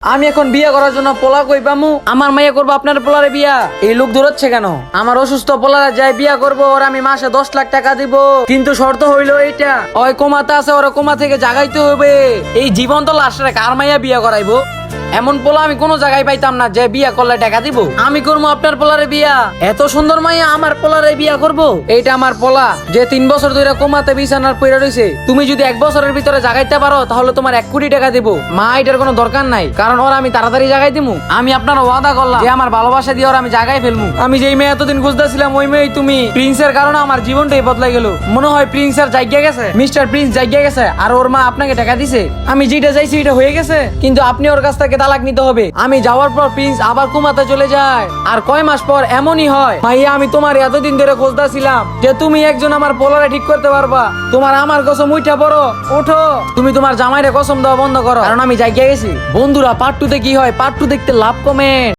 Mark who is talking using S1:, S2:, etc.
S1: আমি এখন বিয়ে করার জন্য পোলা কই পামু? আমার মাইয়া করবো আপনার পোলারে বিয়া? এই লোক দৌড়াচ্ছে কেন? আমার অসুস্থ পোলারে যাই বিয়া করবো, ওর আমি মাসে 10 লাখ টাকা দিব, কিন্তু শর্ত হইলো এইটা, ওই কোমাতে আছে, ওরা কোমা থেকে জাগাইতে হবে। এই জীবন তো লাস্টে কার মাইয়া বিয়া করাইবো? এমন পোলা আমি কোনো জায়গায় পাইতাম না যে বিয়া করলে টাকা দিব। আমি করবো আপনার পোলারে বিয়া। এত সুন্দর মাইয়া আমার পোলারে বিয়া করব? এইটা আমার পোলা যে 3 বছর ধরে কোমাতে বিছানার পড়ে রইছে। তুমি যদি 1 বছরের ভিতরে জাগাইতে পারো তাহলে তোমার 1 কোটি টাকা দিব। মা এটার কোনো দরকার নাই, কারণ ওরা আমি তাড়াতাড়ি জাগাই দিমু। আমি আপনার ওয়াদা করলাম যে আমার ভালোবাসা দিয়ে ওরা আমি জাগাই ফেলমু। আমি যেই মেয়ে এতদিন খুঁজতেছিলাম ওই মেয়ে তুমি। প্রিন্সের কারণে আমার জীবনটাই বদলাই গেল। মনে হয় প্রিন্সের জায়গা গেছে, মিস্টার প্রিন্স জায়গা গেছে, আর ওর মা আপনাকে টাকা দিছে। আমি যেটা চাইছি এটা হয়ে গেছে, কিন্তু আপনি ওর কাছ থেকে তালাক নিতে হবে। আমি যাওয়ার পর প্রিন্স আবার কুমাতে চলে যায়, আর কয় মাস পর এমনই হয়। ভাইয়া আমি তোমার এতদিন ধরে খুঁজতেছিলাম যে তুমি একজন আমার পোলারে ঠিক করতে পারবা। তোমার আমার কসম উঠা পড়ো, ওঠো। তুমি তোমার জামাইরে কসম দেওয়া বন্ধ করো, কারণ আমি জায়গা গেছি। বন্ধুরা, পার্ট 2 তে কি হয়? পার্ট 2 দেখতে লাভ কমে।